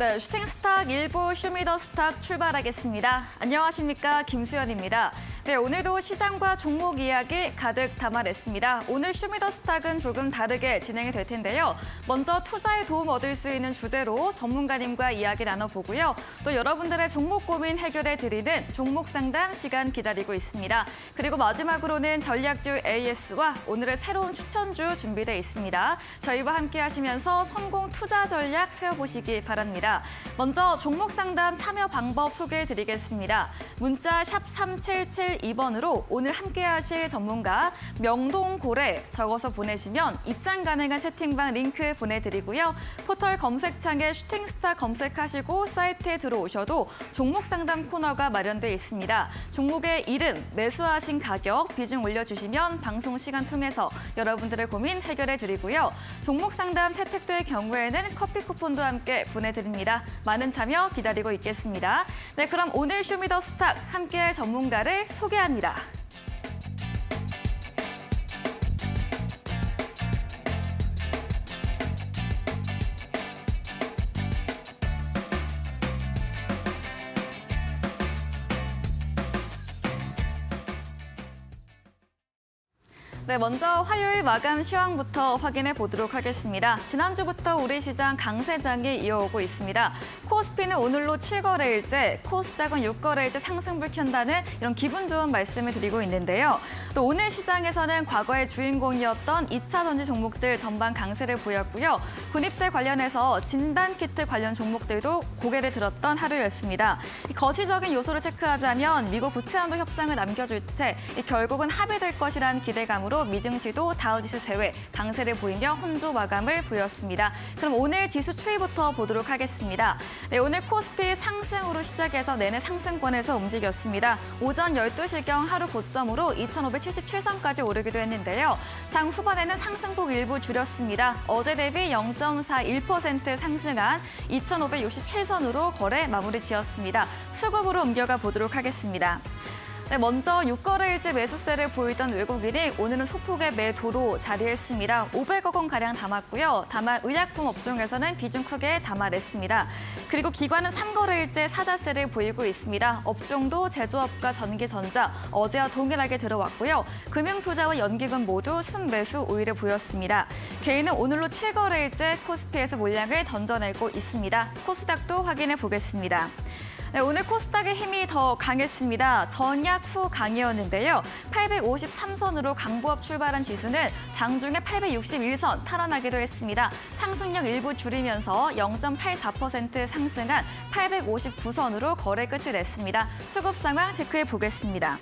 네, 슈팅스탁 일부 쇼미더스탁 출발하겠습니다. 안녕하십니까, 김수연입니다. 네, 오늘도 시장과 종목 이야기 가득 담아냈습니다. 오늘 쇼미더스탁은 조금 다르게 진행이 될 텐데요. 먼저 투자에 도움 얻을 수 있는 주제로 전문가님과 이야기 나눠보고요. 또 여러분들의 종목 고민 해결해드리는 종목 상담 시간 기다리고 있습니다. 그리고 마지막으로는 전략주 AS와 오늘의 새로운 추천주 준비되어 있습니다. 저희와 함께 하시면서 성공 투자 전략 세워보시기 바랍니다. 먼저 종목 상담 참여 방법 소개해드리겠습니다. 문자 샵 3772번으로 오늘 함께 하실 전문가 명동고래 적어서 보내시면 입장 가능한 채팅방 링크 보내드리고요. 포털 검색창에 슈팅스타 검색하시고 사이트에 들어오셔도 종목 상담 코너가 마련되어 있습니다. 종목의 이름, 매수하신 가격, 비중 올려주시면 방송 시간 통해서 여러분들의 고민 해결해드리고요. 종목 상담 채택될 경우에는 커피 쿠폰도 함께 보내드립니다. 많은 참여 기다리고 있겠습니다. 네, 그럼 오늘 쇼미더스탁 함께할 전문가를 소개합니다. 네, 먼저 화요일 마감 시황부터 확인해 보도록 하겠습니다. 지난주부터 우리 시장 강세장이 이어오고 있습니다. 코스피는 오늘로 7거래일째, 코스닥은 6거래일째 상승불 켠다는 이런 기분 좋은 말씀을 드리고 있는데요. 또 오늘 시장에서는 과거의 주인공이었던 2차 전지 종목들 전반 강세를 보였고요. 군입대 관련해서 진단키트 관련 종목들도 고개를 들었던 하루였습니다. 거시적인 요소를 체크하자면 미국 부채한도 협상을 남겨줄 때 결국은 합의될 것이라는 기대감으로 미증시도 다우지수 세외 강세를 보이며 혼조 마감을 보였습니다. 그럼 오늘 지수 추이부터 보도록 하겠습니다. 네, 오늘 코스피 상승으로 시작해서 내내 상승권에서 움직였습니다. 오전 12시경 하루 고점으로 2,577선까지 오르기도 했는데요. 장 후반에는 상승폭 일부 줄였습니다. 어제 대비 0.41% 상승한 2,567선으로 거래 마무리 지었습니다. 수급으로 옮겨가 보도록 하겠습니다. 네, 먼저 6거래일째 매수세를 보이던 외국인이 오늘은 소폭의 매도로 자리했습니다. 500억 원가량 담았고요. 다만 의약품 업종에서는 비중 크게 담아냈습니다. 그리고 기관은 3거래일째 사자세를 보이고 있습니다. 업종도 제조업과 전기전자, 어제와 동일하게 들어왔고요. 금융투자와 연기금 모두 순매수 우위를 보였습니다. 개인은 오늘로 7거래일째 코스피에서 물량을 던져내고 있습니다. 코스닥도 확인해 보겠습니다. 네, 오늘 코스닥의 힘이 더 강했습니다. 전약 후 강이었는데요. 853선으로 강보합 출발한 지수는 장중에 861선 탈환하기도 했습니다. 상승력 일부 줄이면서 0.84% 상승한 859선으로 거래 끝을 냈습니다. 수급 상황 체크해 보겠습니다.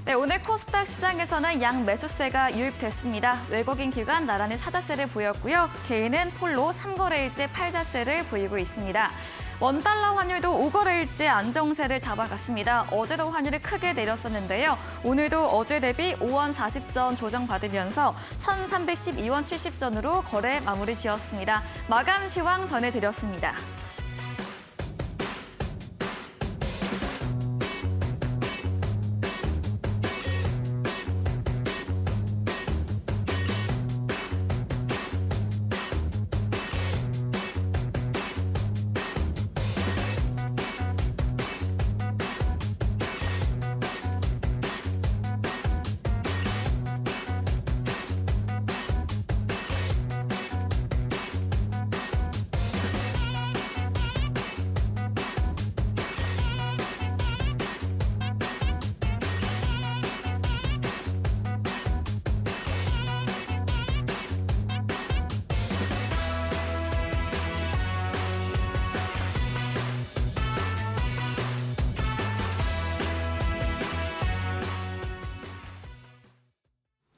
네, 오늘 코스닥 시장에서는 양 매수세가 유입됐습니다. 외국인 기관 나란히 사자세를 보였고요. 개인은 홀로 3거래일째 팔자세를 보이고 있습니다. 원달러 환율도 5거래일째 안정세를 잡아갔습니다. 어제도 환율이 크게 내렸었는데요. 오늘도 어제 대비 5원 40전 조정받으면서 1,312원 70전으로 거래 마무리 지었습니다. 마감 시황 전해드렸습니다.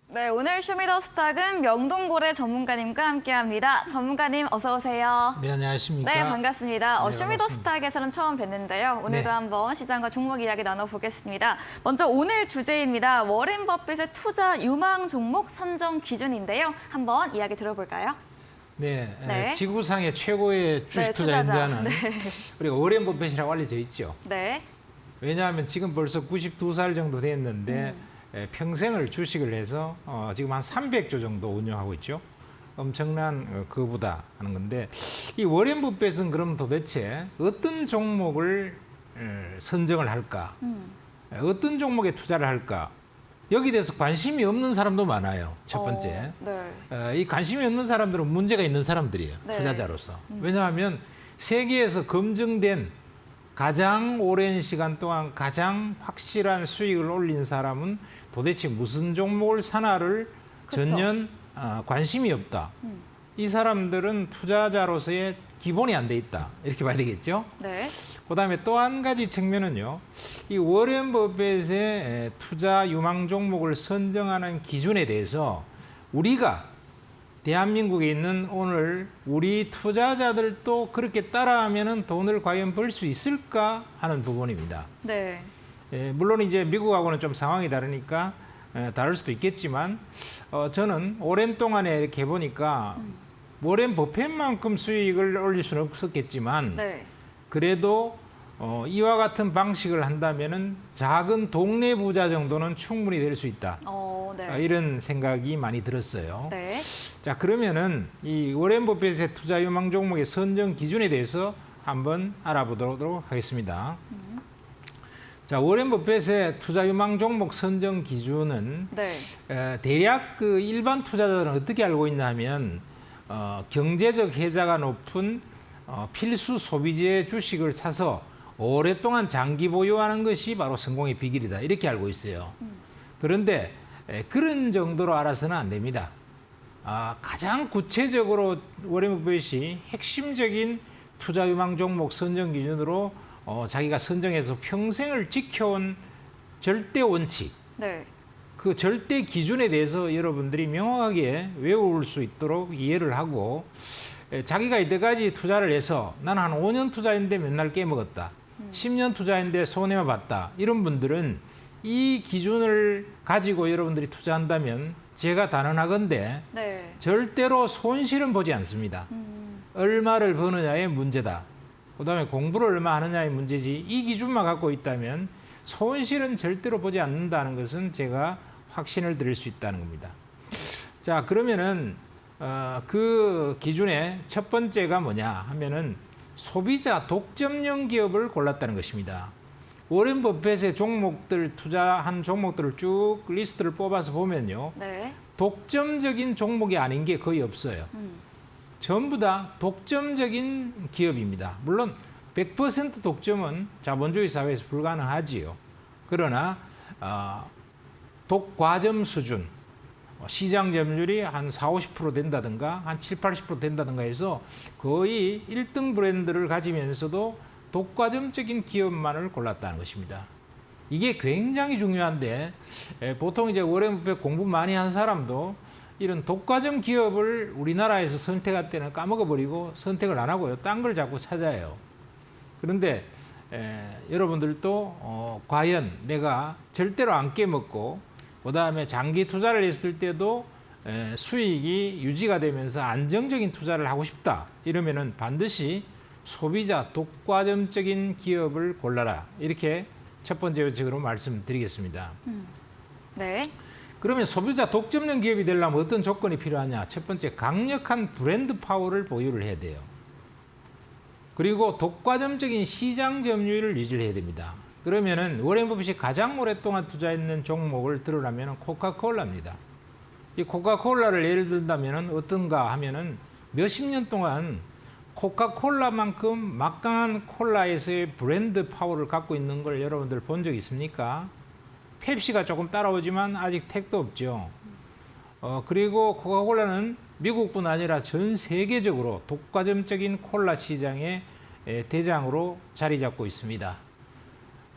네, 오늘 쇼미더스탁은 명동고래 전문가님과 함께합니다. 전문가님 어서 오세요. 네, 안녕하십니까. 네, 반갑습니다. 네, 쇼미더스탁에서는 처음 뵀는데요. 오늘도 네. 한번 시장과 종목 이야기 나눠보겠습니다. 먼저 오늘 주제입니다. 워렌 버핏의 투자 유망 종목 선정 기준인데요. 한번 이야기 들어볼까요? 네, 네. 지구상의 최고의 주식 네, 투자 현자는 네. 우리가 워렌 버핏이라고 알려져 있죠. 네. 왜냐하면 지금 벌써 92살 정도 됐는데 평생을 주식을 해서 지금 한 300조 정도 운영하고 있죠. 엄청난 거부다 하는 건데 이 워렌 버핏은 그럼 도대체 어떤 종목을 선정을 할까? 어떤 종목에 투자를 할까? 여기 대해서 관심이 없는 사람도 많아요. 첫 번째. 네. 이 관심이 없는 사람들은 문제가 있는 사람들이에요. 네. 투자자로서. 왜냐하면 세계에서 검증된 가장 오랜 시간 동안 가장 확실한 수익을 올린 사람은 도대체 무슨 종목을 사나를 그쵸. 전혀 관심이 없다. 이 사람들은 투자자로서의 기본이 안 돼 있다. 이렇게 봐야 되겠죠. 네. 그다음에 또 한 가지 측면은요. 이 워렌 버핏의 투자 유망 종목을 선정하는 기준에 대해서 우리가 대한민국에 있는 오늘 우리 투자자들도 그렇게 따라하면은 돈을 과연 벌 수 있을까 하는 부분입니다. 네. 물론 이제 미국하고는 좀 상황이 다르니까 다를 수도 있겠지만 저는 오랜 동안에 이렇게 보니까 워렌 버핏만큼 수익을 올릴 수는 없었겠지만 네. 그래도 이와 같은 방식을 한다면은 작은 동네 부자 정도는 충분히 될 수 있다. 네. 이런 생각이 많이 들었어요. 네. 자, 그러면은 이 워렌 버핏의 투자 유망 종목의 선정 기준에 대해서 한번 알아보도록 하겠습니다. 자, 워렌 버핏의 투자 유망 종목 선정 기준은 네. 대략 그 일반 투자자들은 어떻게 알고 있냐면 경제적 혜자가 높은 필수 소비재 주식을 사서 오랫동안 장기 보유하는 것이 바로 성공의 비결이다. 이렇게 알고 있어요. 그런데 그런 정도로 알아서는 안 됩니다. 가장 구체적으로 워렌 버핏이 핵심적인 투자 유망 종목 선정 기준으로 자기가 선정해서 평생을 지켜온 절대 원칙, 네. 그 절대 기준에 대해서 여러분들이 명확하게 외울 수 있도록 이해를 하고 자기가 이때까지 투자를 해서 나는 한 5년 투자했는데 맨날 깨먹었다. 10년 투자했는데 손해만 봤다. 이런 분들은 이 기준을 가지고 여러분들이 투자한다면 제가 단언하건대 네. 절대로 손실은 보지 않습니다. 얼마를 버느냐의 문제다. 그다음에 공부를 얼마 하느냐의 문제지 이 기준만 갖고 있다면 손실은 절대로 보지 않는다는 것은 제가 확신을 드릴 수 있다는 겁니다. 자, 그러면은 그 기준의 첫 번째가 뭐냐 하면은 소비자 독점형 기업을 골랐다는 것입니다. 워렌 버핏의 종목들 투자한 종목들을 쭉 리스트를 뽑아서 보면요. 네. 독점적인 종목이 아닌 게 거의 없어요. 전부 다 독점적인 기업입니다. 물론 100% 독점은 자본주의 사회에서 불가능하지요. 그러나 독과점 수준, 시장 점유율이 한 40, 50% 된다든가 한 7, 80% 된다든가 해서 거의 1등 브랜드를 가지면서도 독과점적인 기업만을 골랐다는 것입니다. 이게 굉장히 중요한데 보통 이제 워렌 버핏 공부 많이 한 사람도 이런 독과점 기업을 우리나라에서 선택할 때는 까먹어버리고 선택을 안 하고요. 딴 걸 자꾸 찾아요. 그런데 여러분들도 과연 내가 절대로 안 깨먹고 그다음에 장기 투자를 했을 때도 수익이 유지가 되면서 안정적인 투자를 하고 싶다. 이러면은 반드시 소비자 독과점적인 기업을 골라라. 이렇게 첫 번째 원칙으로 말씀드리겠습니다. 네. 그러면 소비자 독점형 기업이 되려면 어떤 조건이 필요하냐? 첫 번째, 강력한 브랜드 파워를 보유를 해야 돼요. 그리고 독과점적인 시장 점유율을 유지를 해야 됩니다. 그러면은 워렌 버핏이 가장 오랫동안 투자했는 종목을 들으라면 코카콜라입니다. 이 코카콜라를 예를 든다면은 어떤가 하면은 몇십 년 동안 코카콜라만큼 막강한 콜라에서의 브랜드 파워를 갖고 있는 걸 여러분들 본 적 있습니까? 펩시가 조금 따라오지만 아직 택도 없죠. 그리고 코카콜라는 미국뿐 아니라 전 세계적으로 독과점적인 콜라 시장의 대장으로 자리 잡고 있습니다.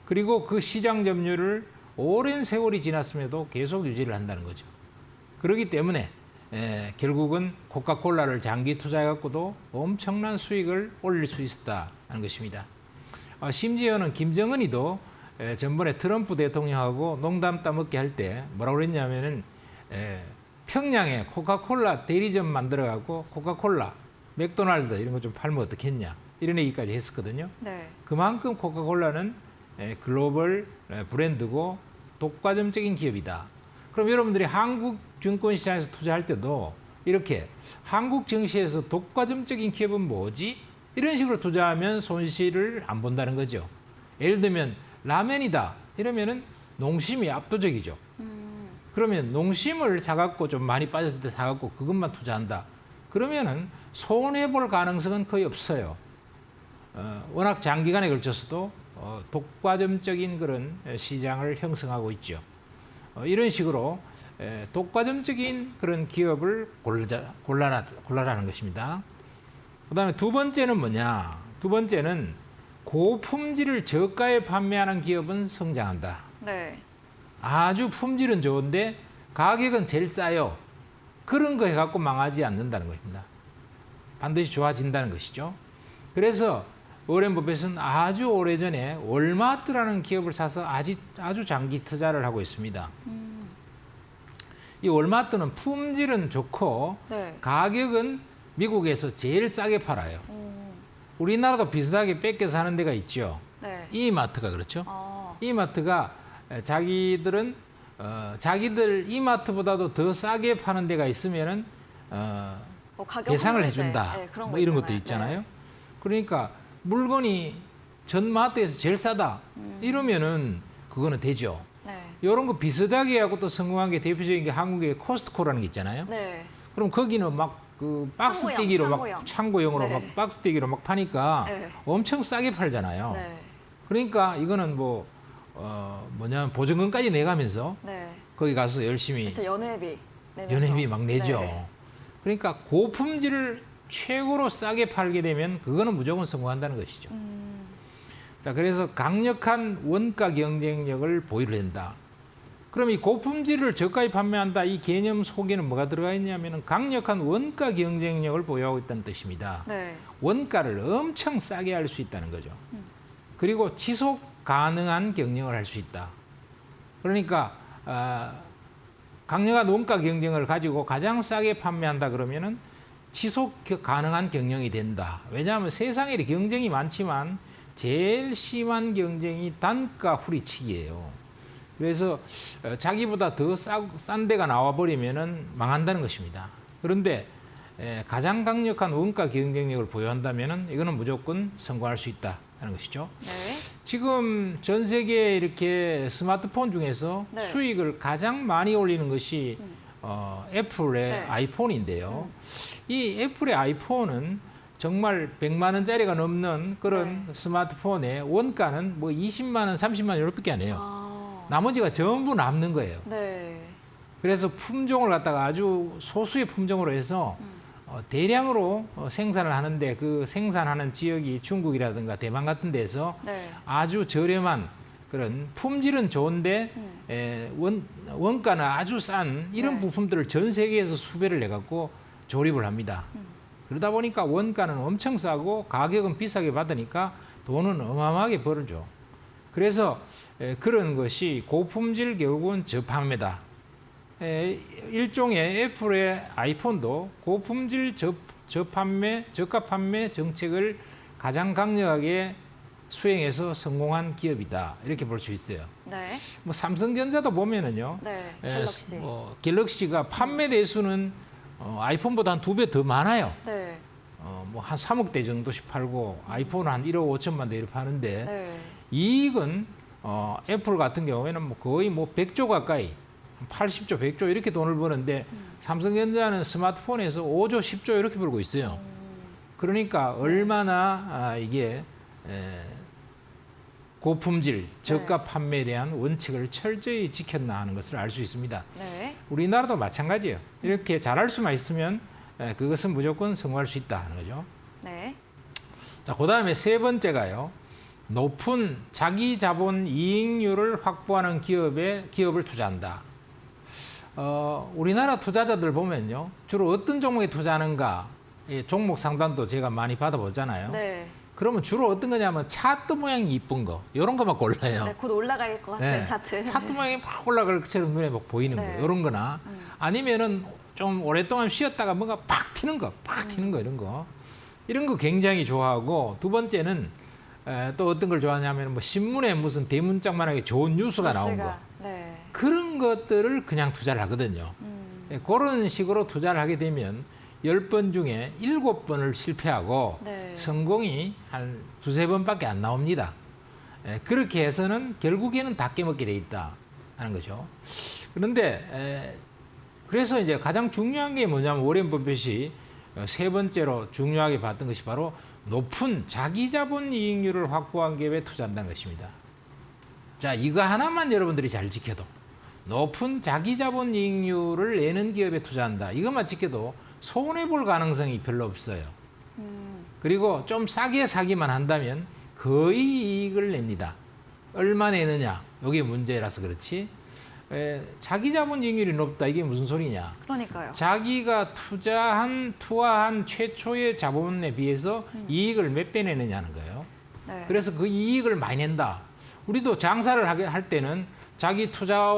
그리고 그 시장 점유율을 오랜 세월이 지났음에도 계속 유지를 한다는 거죠. 그렇기 때문에 결국은 코카콜라를 장기 투자해갖고도 엄청난 수익을 올릴 수 있었다는 것입니다. 심지어는 김정은이도 전번에 트럼프 대통령하고 농담 따먹게 할 때 뭐라고 그랬냐면은 평양에 코카콜라 대리점 만들어갖고 코카콜라, 맥도날드 이런 거 좀 팔면 어떻겠냐 이런 얘기까지 했었거든요. 네. 그만큼 코카콜라는 글로벌 브랜드고 독과점적인 기업이다. 그럼 여러분들이 한국 증권시장에서 투자할 때도 이렇게 한국 증시에서 독과점적인 기업은 뭐지? 이런 식으로 투자하면 손실을 안 본다는 거죠. 예를 들면 라면이다 이러면은 농심이 압도적이죠. 그러면 농심을 사갖고 좀 많이 빠졌을 때 사갖고 그것만 투자한다. 그러면은 손해볼 가능성은 거의 없어요. 워낙 장기간에 걸쳐서도 독과점적인 그런 시장을 형성하고 있죠. 이런 식으로 독과점적인 그런 기업을 골라라는 것입니다. 그다음에 두 번째는 뭐냐? 두 번째는 고품질을 저가에 판매하는 기업은 성장한다. 네. 아주 품질은 좋은데 가격은 제일 싸요. 그런 거 해갖고 망하지 않는다는 것입니다. 반드시 좋아진다는 것이죠. 그래서 워렌 버핏은 아주 오래전에 월마트라는 기업을 사서 아주 장기 투자를 하고 있습니다. 이 월마트는 품질은 좋고 네. 가격은 미국에서 제일 싸게 팔아요. 우리나라도 비슷하게 뺏겨 사는 데가 있죠. 네. 이마트가 그렇죠. 이마트가 자기들 이마트보다도 더 싸게 파는 데가 있으면은 뭐 가격 배상을 환불제, 해준다. 네, 그런 뭐 거 이런 것도 있잖아요. 있잖아요. 그러니까 물건이 전 마트에서 제일 싸다. 이러면은 그거는 되죠. 네. 이런 거 비슷하게 하고 또 성공한 게 대표적인 게 한국의 코스트코라는 게 있잖아요. 네. 그럼 거기는 막 그 박스 떼기로 창고형. 막 창고용으로 네. 막 박스 떼기로 막 파니까 네. 엄청 싸게 팔잖아요. 네. 그러니까 이거는 뭐 뭐냐면 보증금까지 내가면서 네. 거기 가서 열심히 저 연회비. 내면서. 연회비 막 내죠. 네. 그러니까 고품질을 최고로 싸게 팔게 되면 그거는 무조건 성공한다는 것이죠. 자, 그래서 강력한 원가 경쟁력을 보여야 된다. 그럼 이 고품질을 저가에 판매한다 이 개념 속에는 뭐가 들어가 있냐면은 강력한 원가 경쟁력을 보유하고 있다는 뜻입니다. 네. 원가를 엄청 싸게 할 수 있다는 거죠. 그리고 지속 가능한 경영을 할 수 있다. 그러니까 강력한 원가 경쟁을 가지고 가장 싸게 판매한다 그러면은 지속 가능한 경영이 된다. 왜냐하면 세상에 경쟁이 많지만 제일 심한 경쟁이 단가 후리치기예요. 그래서 자기보다 더 싼 데가 나와버리면은 망한다는 것입니다. 그런데 가장 강력한 원가 경쟁력을 보유한다면은 이거는 무조건 성공할 수 있다는 것이죠. 네. 지금 전 세계에 이렇게 스마트폰 중에서 네. 수익을 가장 많이 올리는 것이 애플의 네. 아이폰인데요. 이 애플의 아이폰은 정말 100만 원짜리가 넘는 그런 스마트폰의 원가는 뭐 20만 원, 30만 원 이렇게밖에 안 해요. 나머지가 전부 남는 거예요. 네. 그래서 품종을 갖다가 아주 소수의 품종으로 해서 대량으로 생산을 하는데 그 생산하는 지역이 중국이라든가 대만 같은 데서 네. 아주 저렴한 그런 품질은 좋은데 원가는 아주 싼 이런 네. 부품들을 전 세계에서 수배를 내갖고 조립을 합니다. 그러다 보니까 원가는 엄청 싸고 가격은 비싸게 받으니까 돈은 어마어마하게 벌죠. 그래서 그런 것이 고품질 결국은 저판매다. 일종의 애플의 아이폰도 고품질 저판매, 저가 판매 정책을 가장 강력하게 수행해서 성공한 기업이다. 이렇게 볼 수 있어요. 네. 뭐 삼성전자도 보면은요. 네. 갤럭시. 갤럭시가 판매 대수는 아이폰보다 한 2배 더 많아요. 네. 뭐 한 3억 대 정도씩 팔고 아이폰은 한 1억 5천만 대 이렇게 파는데 네. 이익은 애플 같은 경우에는 뭐 거의 뭐 100조 가까이 80조, 100조 이렇게 돈을 버는데 삼성전자는 스마트폰에서 5조, 10조 이렇게 벌고 있어요. 그러니까 얼마나 이게 고품질, 저가 판매에 대한 원칙을 철저히 지켰나 하는 것을 알 수 있습니다. 네. 우리나라도 마찬가지예요. 이렇게 잘할 수만 있으면 그것은 무조건 성공할 수 있다 하는 거죠. 네. 자, 그다음에 세 번째가요. 높은 자기 자본 이익률을 확보하는 기업을 투자한다. 우리나라 투자자들 보면요. 주로 어떤 종목에 투자하는가 종목 상담도 제가 많이 받아보잖아요. 네. 그러면 주로 어떤 거냐면 차트 모양이 이쁜 거 이런 거만 골라요. 네. 곧 올라갈 것 같은 네. 차트. 차트 모양이 막 올라갈 것처럼 눈에 막 보이는 네. 거 이런 거나 아니면은 좀 오랫동안 쉬었다가 뭔가 팍 튀는 거 이런 거 굉장히 좋아하고 두 번째는 또 어떤 걸 좋아하냐면 뭐 신문에 무슨 대문짝만하게 좋은 뉴스가 나온 거 네. 그런 것들을 그냥 투자를 하거든요. 그런 식으로 투자를 하게 되면 10번 중에 7번을 실패하고 네. 성공이 한 두세 번밖에 안 나옵니다. 그렇게 해서는 결국에는 다 깨먹게 돼 있다 하는 거죠. 그런데 그래서 이제 가장 중요한 게 뭐냐면 워렌 버핏이 세 번째로 중요하게 봤던 것이 바로 높은 자기 자본 이익률을 확보한 기업에 투자한다는 것입니다. 자, 이거 하나만 여러분들이 잘 지켜도 높은 자기 자본 이익률을 내는 기업에 투자한다. 이것만 지켜도 손해 볼 가능성이 별로 없어요. 그리고 좀 싸게 사기만 한다면 거의 이익을 냅니다. 얼마 내느냐? 이게 문제라서 그렇지. 자기 자본 이익률이 높다. 이게 무슨 소리냐? 그러니까요. 자기가 투하한 최초의 자본에 비해서 이익을 몇 배 내느냐는 거예요. 네. 그래서 그 이익을 많이 낸다. 우리도 장사를 할 때는 자기 투자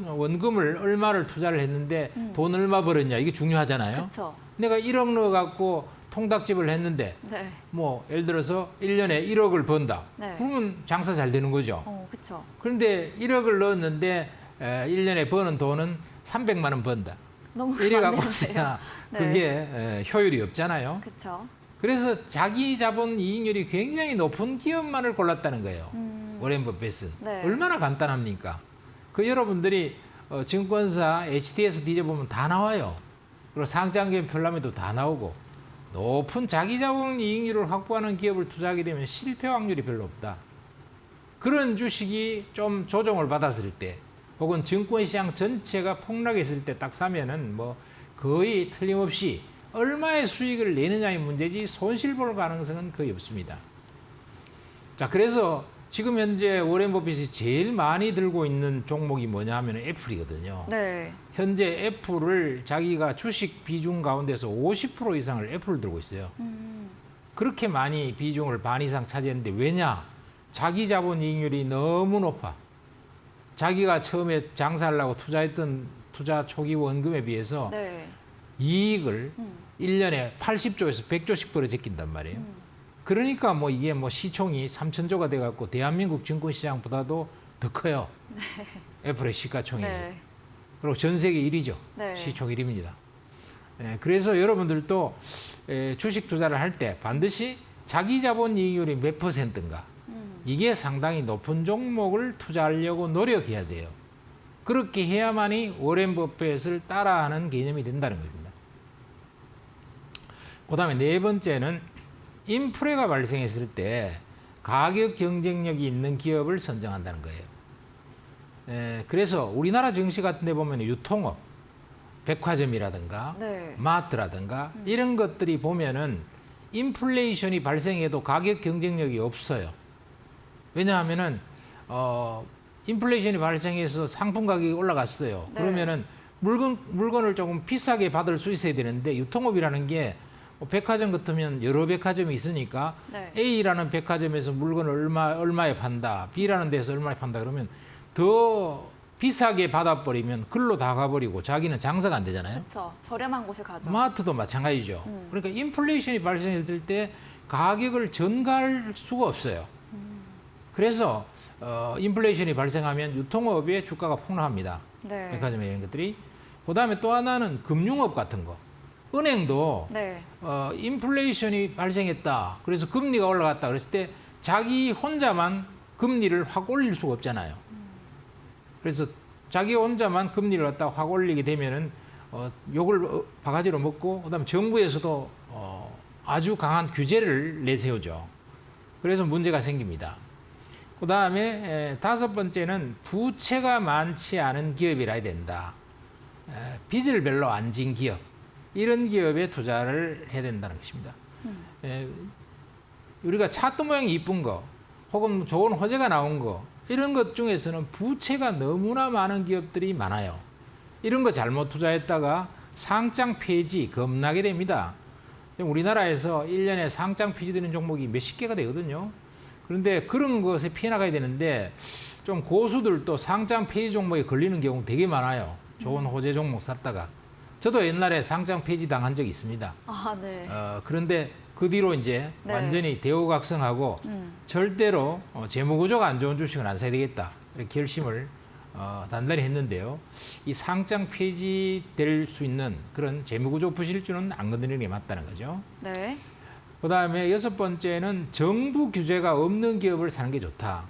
원금을 얼마를 투자를 했는데 돈 얼마 벌었냐 이게 중요하잖아요. 그렇죠. 내가 1억 넣어갖고 통닭집을 했는데 네. 뭐 예를 들어서 1년에 1억을 번다. 네. 그러면 장사 잘 되는 거죠. 그렇죠. 그런데 1억을 넣었는데 1년에 버는 돈은 300만 원 번다. 너무 이래 갖고 많네요. 있어야 네. 그게 효율이 없잖아요. 그렇죠. 그래서 자기 자본 이익률이 굉장히 높은 기업만을 골랐다는 거예요. 워렌 버핏은. 네. 얼마나 간단합니까? 그 여러분들이 증권사 HTS 뒤져보면 다 나와요. 그리고 상장기업 편람에도 다 나오고 높은 자기 자본 이익률을 확보하는 기업을 투자하게 되면 실패 확률이 별로 없다. 그런 주식이 좀 조정을 받았을 때 혹은 증권시장 전체가 폭락했을 때 딱 사면은 뭐 거의 틀림없이 얼마의 수익을 내느냐의 문제지 손실 볼 가능성은 거의 없습니다. 자, 그래서 지금 현재 워렌 버핏이 제일 많이 들고 있는 종목이 뭐냐 하면 애플이거든요. 네. 현재 애플을 자기가 주식 비중 가운데서 50% 이상을 애플을 들고 있어요. 그렇게 많이 비중을 반 이상 차지했는데 왜냐? 자기 자본 이익률이 너무 높아. 자기가 처음에 장사하려고 투자했던 투자 초기 원금에 비해서 네. 이익을 1년에 80조에서 100조씩 벌어 제낀단 말이에요. 그러니까 뭐 이게 뭐 시총이 3천조가 돼갖고 대한민국 증권시장보다도 더 커요. 애플의 시가총액이. 네. 그리고 전 세계 1위죠. 네. 시총 1위입니다. 그래서 여러분들도 주식 투자를 할 때 반드시 자기 자본 이익률이 몇 %인가 이게 상당히 높은 종목을 투자하려고 노력해야 돼요. 그렇게 해야만이 워렌 버핏을 따라하는 개념이 된다는 겁니다. 그다음에 네 번째는 인플레가 발생했을 때 가격 경쟁력이 있는 기업을 선정한다는 거예요. 그래서 우리나라 증시 같은 데 보면 유통업, 백화점이라든가 네. 마트라든가 이런 것들이 보면은 인플레이션이 발생해도 가격 경쟁력이 없어요. 왜냐하면은 인플레이션이 발생해서 상품 가격이 올라갔어요. 네. 그러면은 물건을 조금 비싸게 받을 수 있어야 되는데 유통업이라는 게 백화점 같으면 여러 백화점이 있으니까 네. A라는 백화점에서 물건을 얼마에 판다, B라는 데서 얼마에 판다 그러면 더 비싸게 받아버리면 글로 다 가버리고 자기는 장사가 안 되잖아요. 그렇죠. 저렴한 곳에 가죠. 마트도 마찬가지죠. 그러니까 인플레이션이 발생했을 때 가격을 전가할 수가 없어요. 그래서 인플레이션이 발생하면 유통업의 주가가 폭락합니다. 네. 백화점 이런 것들이. 그다음에 또 하나는 금융업 같은 거. 은행도 네. 인플레이션이 발생했다. 그래서 금리가 올라갔다. 그랬을 때 자기 혼자만 금리를 확 올릴 수가 없잖아요. 그래서 자기 혼자만 금리를 갖다 확 올리게 되면은 욕을 바가지로 먹고 그다음에 정부에서도 아주 강한 규제를 내세우죠. 그래서 문제가 생깁니다. 그다음에 다섯 번째는 부채가 많지 않은 기업이라 해야 된다. 빚을 별로 안 진 기업. 이런 기업에 투자를 해야 된다는 것입니다. 우리가 차도 모양이 이쁜 거 혹은 좋은 호재가 나온 거 이런 것 중에서는 부채가 너무나 많은 기업들이 많아요. 이런 거 잘못 투자했다가 상장 폐지 겁나게 됩니다. 우리나라에서 1년에 상장 폐지되는 종목이 몇십 개가 되거든요. 그런데 그런 것에 피해 나가야 되는데 좀 고수들도 상장 폐지 종목에 걸리는 경우 되게 많아요. 좋은 호재 종목 샀다가. 저도 옛날에 상장 폐지 당한 적이 있습니다. 아, 네. 그런데 그 뒤로 이제 네. 완전히 대우각성하고 절대로 재무 구조가 안 좋은 주식은 안 사야 되겠다. 이렇게 결심을 단단히 했는데요. 이 상장 폐지될 수 있는 그런 재무구조 부실주는 안 건드리는 게 맞다는 거죠. 네. 그다음에 여섯 번째는 정부 규제가 없는 기업을 사는 게 좋다.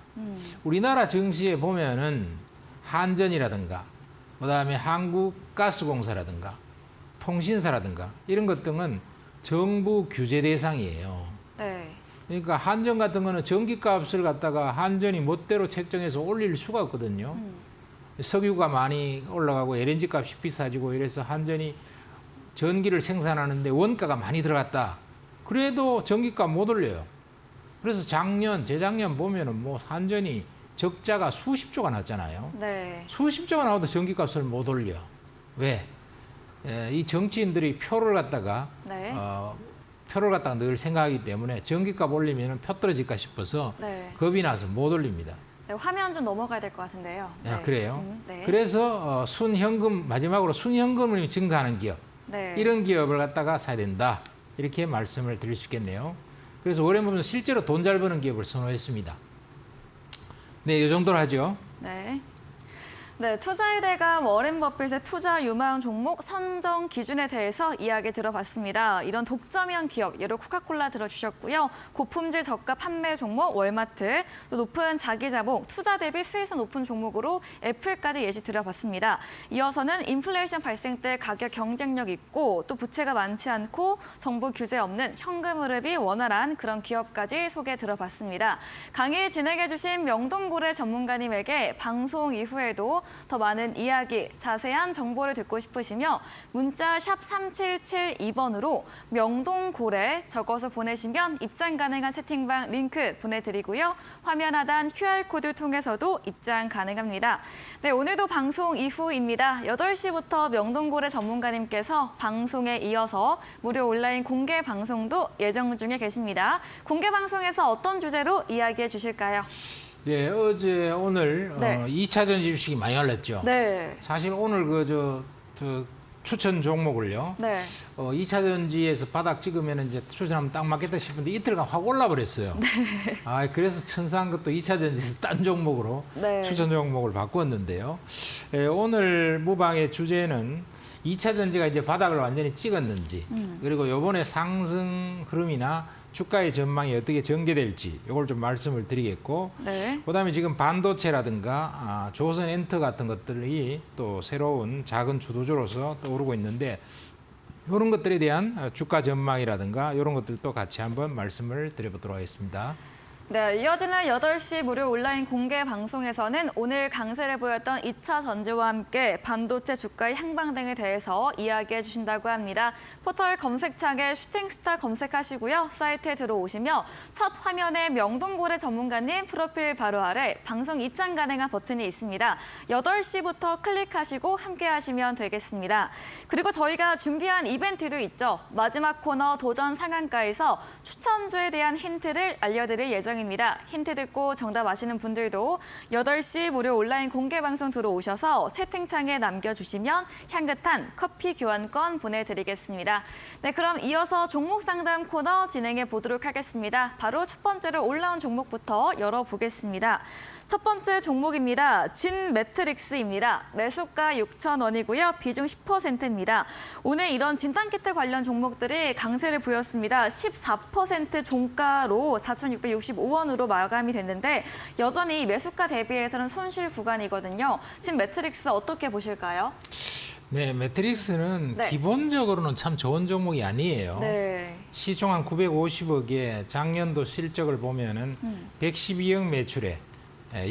우리나라 증시에 보면은 한전이라든가 그다음에 한국가스공사라든가 통신사라든가 이런 것 등은 정부 규제 대상이에요. 네. 그러니까 한전 같은 거는 전기값을 갖다가 한전이 멋대로 책정해서 올릴 수가 없거든요. 석유가 많이 올라가고 LNG 값이 비싸지고 이래서 한전이 전기를 생산하는데 원가가 많이 들어갔다. 그래도 전기값 못 올려요. 그래서 재작년 보면은 뭐 한전이 적자가 수십조가 났잖아요. 네. 수십조가 나와도 전기값을 못 올려. 왜? 이 정치인들이 표를 갖다가 네. 늘 생각하기 때문에 전기값 올리면 표 떨어질까 싶어서 네. 겁이 나서 못 올립니다. 네, 화면 좀 넘어가야 될 것 같은데요. 아, 그래요? 네. 그래서 마지막으로 순현금을 증가하는 기업, 네. 이런 기업을 갖다가 사야 된다. 이렇게 말씀을 드릴 수 있겠네요. 그래서 워렌 버핏은 실제로 돈 잘 버는 기업을 선호했습니다. 네, 이 정도로 하죠. 네. 네, 투자의 대감 워렌 버핏의 투자 유망 종목 선정 기준에 대해서 이야기 들어봤습니다. 이런 독점형 기업, 예로 코카콜라 들어주셨고요. 고품질 저가 판매 종목 월마트, 또 높은 자기자본, 투자 대비 수익성 높은 종목으로 애플까지 예시 들어봤습니다. 이어서는 인플레이션 발생 때 가격 경쟁력 있고 또 부채가 많지 않고 정부 규제 없는 현금 흐름이 원활한 그런 기업까지 소개 들어봤습니다. 강의 진행해주신 명동고래 전문가님에게 방송 이후에도 더 많은 이야기, 자세한 정보를 듣고 싶으시며 문자 샵 3772번으로 명동고래 적어서 보내시면 입장 가능한 채팅방 링크 보내드리고요. 화면 하단 QR코드 통해서도 입장 가능합니다. 네, 오늘도 방송 이후입니다. 8시부터 명동고래 전문가님께서 방송에 이어서 무료 온라인 공개 방송도 예정 중에 계십니다. 공개 방송에서 어떤 주제로 이야기해 주실까요? 네, 어제 오늘 네. 2차 전지 주식이 많이 올랐죠. 네. 사실 오늘 추천 종목을요. 네. 2차 전지에서 바닥 찍으면 이제 추천하면 딱 맞겠다 싶은데 이틀간 확 올라 버렸어요. 네. 그래서 천사한 것도 2차 전지에서 딴 종목으로 네. 추천 종목을 바꿨는데요. 오늘 무방의 주제는 2차 전지가 이제 바닥을 완전히 찍었는지, 그리고 요번에 상승 흐름이나 주가의 전망이 어떻게 전개될지 이걸 좀 말씀을 드리겠고, 네. 그다음에 지금 반도체라든가 조선 엔터 같은 것들이 또 새로운 작은 주도주로서 떠오르고 있는데 이런 것들에 대한 주가 전망이라든가 이런 것들도 같이 한번 말씀을 드려보도록 하겠습니다. 네, 이어지는 8시 무료 온라인 공개 방송에서는 오늘 강세를 보였던 2차 전지와 함께 반도체 주가의 향방 등에 대해서 이야기해 주신다고 합니다. 포털 검색창에 슈팅스타 검색하시고요. 사이트에 들어오시며 첫 화면에 명동고래 전문가님 프로필 바로 아래 방송 입장 가능한 버튼이 있습니다. 8시부터 클릭하시고 함께 하시면 되겠습니다. 그리고 저희가 준비한 이벤트도 있죠. 마지막 코너 도전 상한가에서 추천주에 대한 힌트를 알려드릴 예정입니다. 힌트 듣고 정답 아시는 분들도 8시 무료 온라인 공개 방송 들어오셔서 채팅창에 남겨주시면 향긋한 커피 교환권 보내드리겠습니다. 네, 그럼 이어서 종목 상담 코너 진행해 보도록 하겠습니다. 바로 첫 번째로 올라온 종목부터 열어보겠습니다. 첫 번째 종목입니다. 진 매트릭스입니다. 매수가 6,000원이고요. 비중 10%입니다. 오늘 이런 진단키트 관련 종목들이 강세를 보였습니다. 14% 종가로 4,665원으로 마감이 됐는데 여전히 매수가 대비해서는 손실 구간이거든요. 진 매트릭스 어떻게 보실까요? 네, 매트릭스는 네. 기본적으로는 참 좋은 종목이 아니에요. 네. 시총 한 950억에 작년도 실적을 보면은 112억 매출에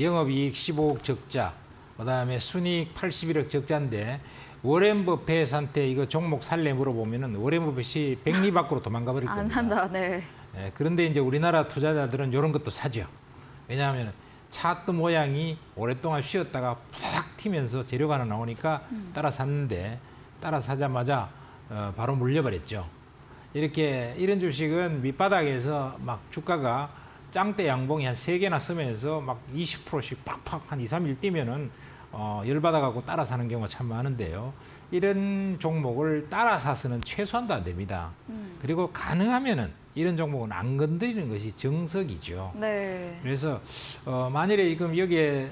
영업이익 15억 적자, 그다음에 순이익 81억 적자인데 워렌 버핏한테 이거 종목 살래 물어보면은 워렌 버핏이 백리 밖으로 도망가 버릴 겁니다. 안 산다. 네. 그런데 이제 우리나라 투자자들은 이런 것도 사죠. 왜냐하면 차트 모양이 오랫동안 쉬었다가 푸닥 튀면서 재료가 하나 나오니까 따라 샀는데 따라 사자마자 바로 물려버렸죠. 이런 주식은 밑바닥에서 막 주가가 짱대 양봉이 한 3개나 쓰면서 막 20%씩 팍팍 한 2, 3일 뛰면은 열받아갖고 따라 사는 경우가 참 많은데요. 이런 종목을 따라 사서는 최소한도 안 됩니다. 그리고 가능하면은 이런 종목은 안 건드리는 것이 정석이죠. 네. 그래서 만일에 지금 여기에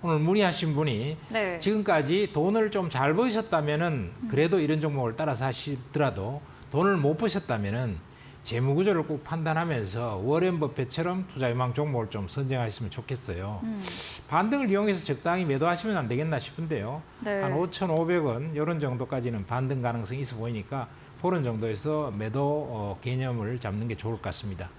오늘 문의하신 분이 네. 지금까지 돈을 좀 잘 버셨다면은 그래도 이런 종목을 따라서 하시더라도 돈을 못 버셨다면은 재무 구조를 꼭 판단하면서 워렌 버핏처럼 투자 유망 종목을 좀 선정하셨으면 좋겠어요. 반등을 이용해서 적당히 매도하시면 안 되겠나 싶은데요. 네. 한 5,500원 이런 정도까지는 반등 가능성이 있어 보이니까 그런 정도에서 매도 개념을 잡는 게 좋을 것 같습니다.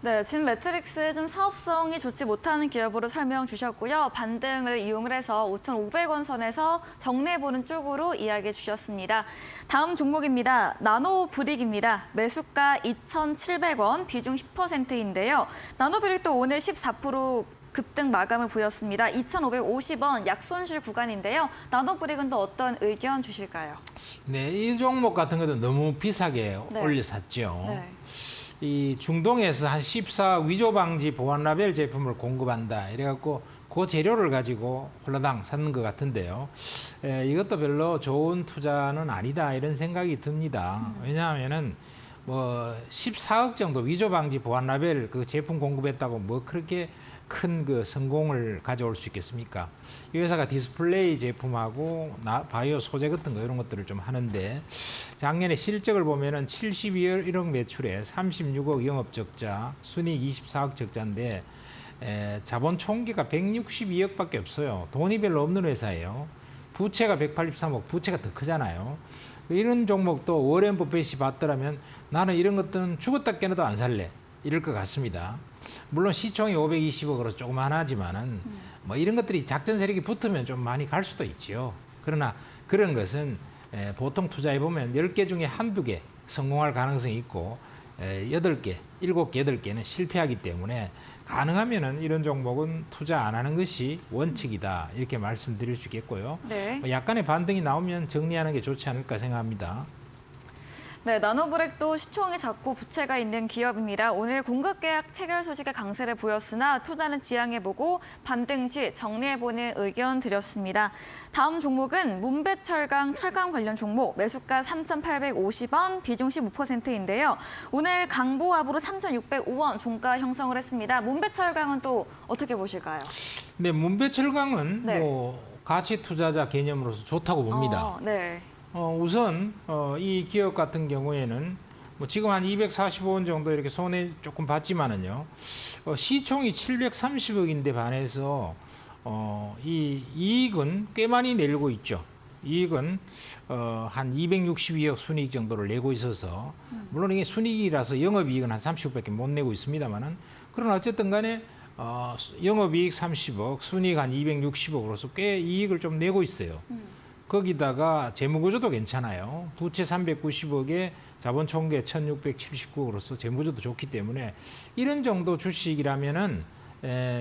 네, 지금 매트릭스 좀 사업성이 좋지 못하는 기업으로 설명 주셨고요. 반등을 이용을 해서 5,500원 선에서 정리해보는 쪽으로 이야기해 주셨습니다. 다음 종목입니다. 나노브릭입니다. 매수가 2,700원, 비중 10%인데요. 나노브릭도 오늘 14% 급등 마감을 보였습니다. 2,550원 약손실 구간인데요. 나노브릭은 또 어떤 의견 주실까요? 네, 이 종목 같은 것도 너무 비싸게 네. 올려 샀죠. 네. 이 중동에서 한 14 위조 방지 보안 라벨 제품을 공급한다. 이래갖고 그 재료를 가지고 홀라당 샀는 것 같은데요. 이것도 별로 좋은 투자는 아니다 이런 생각이 듭니다. 왜냐하면은 뭐 14억 정도 위조 방지 보안 라벨 그 제품 공급했다고 뭐 그렇게 큰 그 성공을 가져올 수 있겠습니까? 이 회사가 디스플레이 제품하고 바이오 소재 같은 거 이런 것들을 좀 하는데 작년에 실적을 보면은 72억 매출에 36억 영업 적자, 순이익 24억 적자인데 자본 총계가 162억밖에 없어요. 돈이 별로 없는 회사예요. 부채가 183억, 부채가 더 크잖아요. 이런 종목도 워렌 버핏이 봤더라면 나는 이런 것들은 죽었다 깨어나도 안 살래. 이럴 것 같습니다. 물론 시총이 520억으로 조그만하지만은 뭐 이런 것들이 작전 세력이 붙으면 좀 많이 갈 수도 있지요. 그러나 그런 것은 보통 투자해 보면 10개 중에 한두 개 성공할 가능성이 있고 8개, 7개, 8개는 실패하기 때문에 가능하면은 이런 종목은 투자 안 하는 것이 원칙이다. 이렇게 말씀드릴 수 있겠고요. 네. 약간의 반등이 나오면 정리하는 게 좋지 않을까 생각합니다. 네, 나노브렉도 시총이 작고 부채가 있는 기업입니다. 오늘 공급 계약 체결 소식에 강세를 보였으나 투자는 지양해보고 반등 시 정리해보는 의견 드렸습니다. 다음 종목은 문배철강 철강 관련 종목 매수가 3,850원, 비중 15%인데요. 오늘 강보합으로 3,605원 종가 형성을 했습니다. 문배철강은 또 어떻게 보실까요? 네, 문배철강은 네. 뭐 가치 투자자 개념으로서 좋다고 봅니다. 네. 우선 이 기업 같은 경우에는 뭐 지금 한 245원 정도 이렇게 손해 조금 봤지만은요. 시총이 730억인데 반해서 이 이익은 꽤 많이 내고 있죠. 이익은 한 262억 순이익 정도를 내고 있어서 물론 이게 순이익이라서 영업이익은 한 30억밖에 못 내고 있습니다만은 그러나 어쨌든 간에 영업이익 30억, 순이익 한 260억으로서 꽤 이익을 좀 내고 있어요. 거기다가 재무구조도 괜찮아요. 부채 390억에 자본 총계 1679억으로서 재무구조도 좋기 때문에 이런 정도 주식이라면은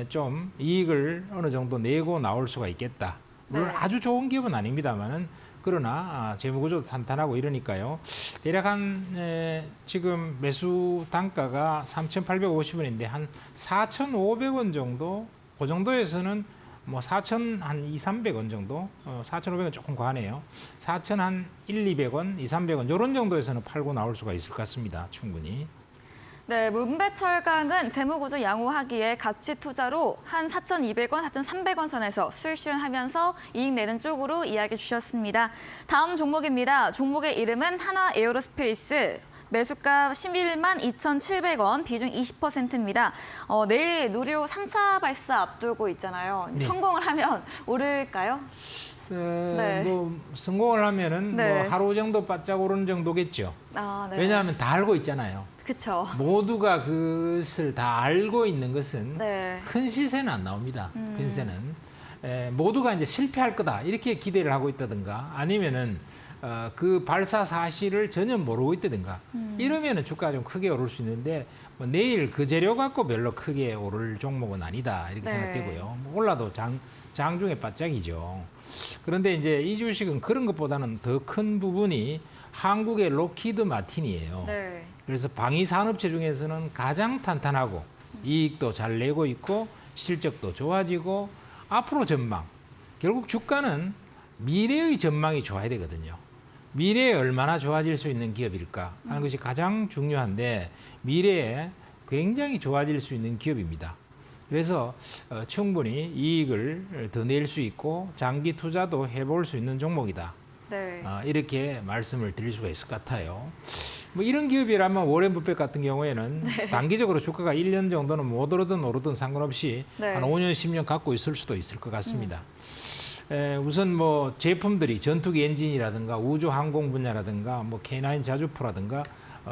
좀 이익을 어느 정도 내고 나올 수가 있겠다. 물론 네. 아주 좋은 기업은 아닙니다만은 그러나 재무구조도 탄탄하고 이러니까요. 대략 한 지금 매수 단가가 3,850원인데 한 4,500원 정도 그 정도에서는 뭐 4,000 한 2, 300원 정도, 4,500원 조금 과하네요. 4,000 한 1, 200원, 2, 300원 이런 정도에서는 팔고 나올 수가 있을 것 같습니다. 충분히. 네, 문배철강은 재무구조 양호하기에 가치 투자로 한 4,200원, 4,300원 선에서 수익 실현하면서 이익 내는 쪽으로 이야기 주셨습니다. 다음 종목입니다. 종목의 이름은 하나에어로스페이스. 매수가 11만 2,700원, 비중 20%입니다. 내일 누리호 3차 발사 앞두고 있잖아요. 네. 성공을 하면 오를까요? 네. 뭐 성공을 하면은 네. 뭐 하루 정도 바짝 오르는 정도겠죠. 아, 네. 왜냐하면 다 알고 있잖아요. 그렇죠. 모두가 그것을 다 알고 있는 것은 네. 큰 시세는 안 나옵니다. 큰 시세는 모두가 이제 실패할 거다 이렇게 기대를 하고 있다든가 아니면은 그 발사 사실을 전혀 모르고 있다든가 이러면은 주가가 좀 크게 오를 수 있는데 뭐 내일 그 재료 갖고 별로 크게 오를 종목은 아니다 이렇게 네. 생각되고요. 뭐 올라도 장중에 바짝이죠. 그런데 이제 이 주식은 그런 것보다는 더 큰 부분이 한국의 로키드 마틴이에요. 네. 그래서 방위 산업체 중에서는 가장 탄탄하고 이익도 잘 내고 있고 실적도 좋아지고 앞으로 전망. 결국 주가는 미래의 전망이 좋아야 되거든요. 미래에 얼마나 좋아질 수 있는 기업일까 하는 것이 가장 중요한데 미래에 굉장히 좋아질 수 있는 기업입니다. 그래서 충분히 이익을 더 낼 수 있고 장기 투자도 해볼 수 있는 종목이다. 네. 이렇게 말씀을 드릴 수가 있을 것 같아요. 뭐 이런 기업이라면 워렌 버핏 같은 경우에는 단기적으로 주가가 1년 정도는 못 오르든 오르든 상관없이 네. 한 5년, 10년 갖고 있을 수도 있을 것 같습니다. 우선 뭐 제품들이 전투기 엔진이라든가 우주 항공 분야라든가 뭐 K9 자주포라든가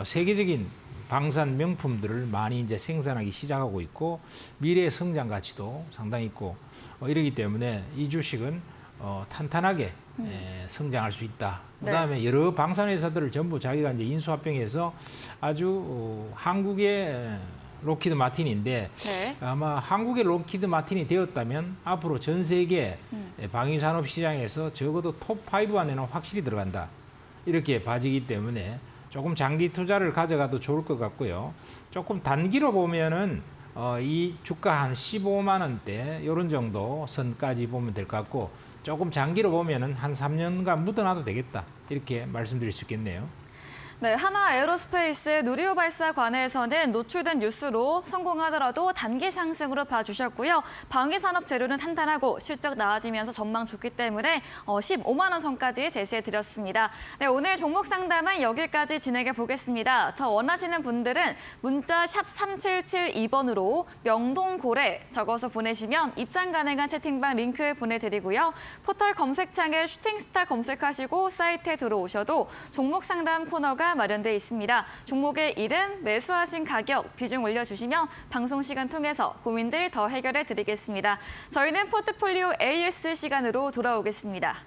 세계적인 방산 명품들을 많이 이제 생산하기 시작하고 있고 미래의 성장 가치도 상당히 있고 이러기 때문에 이 주식은 탄탄하게 성장할 수 있다. 그다음에 여러 방산 회사들을 전부 자기가 이제 인수합병해서 아주 한국의 록히드 마틴인데 네. 아마 한국의 록히드 마틴이 되었다면 앞으로 전 세계 방위 산업 시장에서 적어도 톱5 안에는 확실히 들어간다. 이렇게 봐지기 때문에 조금 장기 투자를 가져가도 좋을 것 같고요. 조금 단기로 보면은 이 주가 한 15만 원대 이런 정도 선까지 보면 될 것 같고 조금 장기로 보면은 한 3년간 묻어놔도 되겠다. 이렇게 말씀드릴 수 있겠네요. 네, 하나 에어로스페이스 누리호 발사관에서는 노출된 뉴스로 성공하더라도 단기 상승으로 봐주셨고요. 방위 산업 재료는 탄탄하고 실적 나아지면서 전망 좋기 때문에 15만 원 선까지 제시해드렸습니다. 네, 오늘 종목 상담은 여기까지 진행해 보겠습니다. 더 원하시는 분들은 문자 샵 3772번으로 명동고래 적어서 보내시면 입장 가능한 채팅방 링크 보내드리고요. 포털 검색창에 슈팅스타 검색하시고 사이트에 들어오셔도 종목 상담 코너가 마련되어 있습니다. 종목의 이름, 매수하신 가격, 비중 올려주시면 방송 시간 통해서 고민들 더 해결해 드리겠습니다. 저희는 포트폴리오 AS 시간으로 돌아오겠습니다.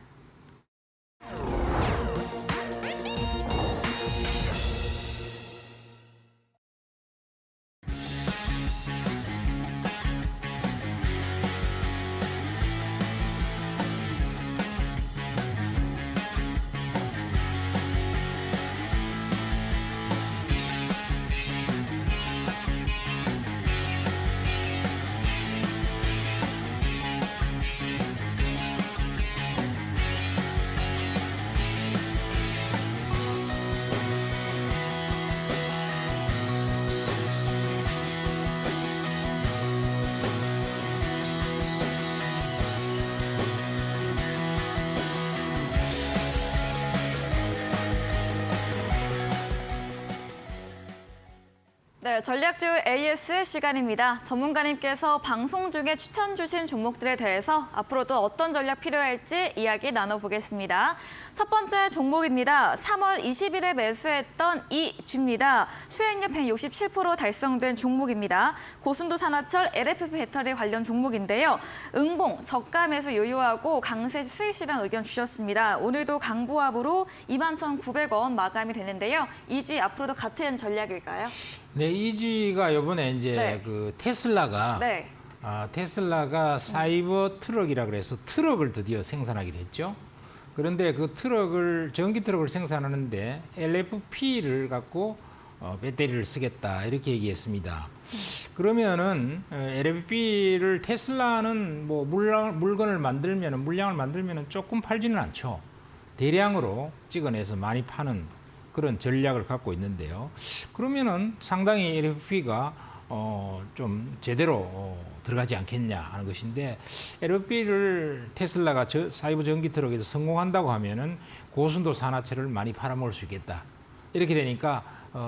네, 전략주 AS 시간입니다. 전문가님께서 방송 중에 추천 주신 종목들에 대해서 앞으로도 어떤 전략 필요할지 이야기 나눠보겠습니다. 첫 번째 종목입니다. 3월 20일에 매수했던 이 주입니다. 수익률 167% 달성된 종목입니다. 고순도 산화철 LFP 배터리 관련 종목인데요. 응봉, 저가 매수 요요하고 강세 수익 실현 의견 주셨습니다. 오늘도 강보합으로 21,900원 마감이 되는데요. 이 주 앞으로도 같은 전략일까요? 네, 이지가 이번에 이제 네. 그 테슬라가 네. 테슬라가 사이버 트럭이라 그래서 트럭을 드디어 생산하기로 했죠. 그런데 그 트럭을 전기 트럭을 생산하는데 LFP를 갖고 배터리를 쓰겠다 이렇게 얘기했습니다. 그러면은 LFP를 테슬라는 뭐 물량을 만들면은 조금 팔지는 않죠. 대량으로 찍어내서 많이 파는 그런 전략을 갖고 있는데요. 그러면은 상당히 LFP가 좀 제대로 들어가지 않겠냐 하는 것인데 LFP를 테슬라가 사이버 전기 트럭에서 성공한다고 하면은 고순도 산화철을 많이 팔아먹을 수 있겠다. 이렇게 되니까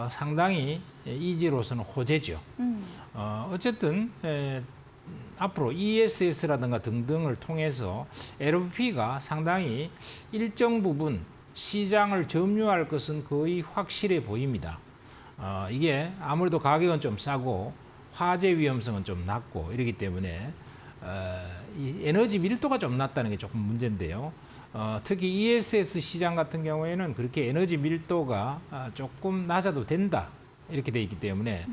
상당히 이지로서는 호재죠. 어쨌든 앞으로 ESS라든가 등등을 통해서 LFP가 상당히 일정 부분 시장을 점유할 것은 거의 확실해 보입니다. 이게 아무래도 가격은 좀 싸고 화재 위험성은 좀 낮고 이러기 때문에 이 에너지 밀도가 좀 낮다는 게 조금 문제인데요. 특히 ESS 시장 같은 경우에는 그렇게 에너지 밀도가 조금 낮아도 된다. 이렇게 돼 있기 때문에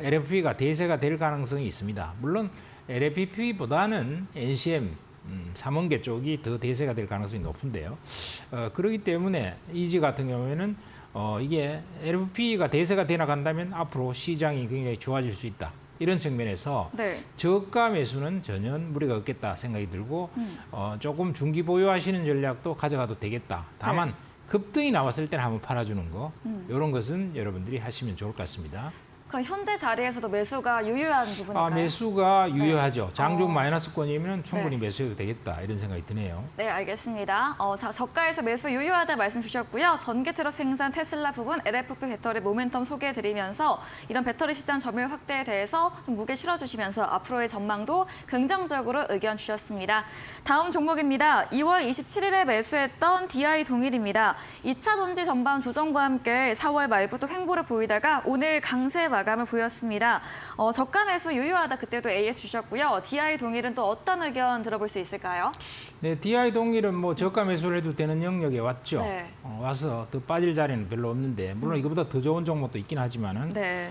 LFP가 대세가 될 가능성이 있습니다. 물론 LFP보다는 NCM 삼원계 쪽이 더 대세가 될 가능성이 높은데요. 그렇기 때문에 이지 같은 경우에는 이게 LFP가 대세가 되나 간다면 앞으로 시장이 굉장히 좋아질 수 있다. 이런 측면에서 네. 저가 매수는 전혀 무리가 없겠다 생각이 들고 조금 중기 보유하시는 전략도 가져가도 되겠다. 다만 네. 급등이 나왔을 때는 한번 팔아주는 거 이런 것은 여러분들이 하시면 좋을 것 같습니다. 그럼 현재 자리에서도 매수가 유효한 부분인가요? 매수가 유효하죠. 장중 어. 마이너스권이면 충분히 네. 매수해도 되겠다 이런 생각이 드네요. 네, 알겠습니다. 저가에서 매수 유효하다 말씀 주셨고요. 전기 트럭 생산 테슬라 부분 LFP 배터리 모멘텀 소개해드리면서 이런 배터리 시장 점유율 확대에 대해서 좀 무게 실어주시면서 앞으로의 전망도 긍정적으로 의견 주셨습니다. 다음 종목입니다. 2월 27일에 매수했던 DI 동일입니다. 2차 전지 전반 조정과 함께 4월 말부터 횡보를 보이다가 오늘 강세 마감을 보였습니다. 저가 매수 유효하다 그때도 AS 주셨고요. DI 동일은 또 어떤 의견 들어볼 수 있을까요? 네, DI 동일은 뭐 저가 매수를 해도 되는 영역에 왔죠. 네. 와서 더 빠질 자리는 별로 없는데 물론 이거보다 더 좋은 종목도 있긴 하지만은 네.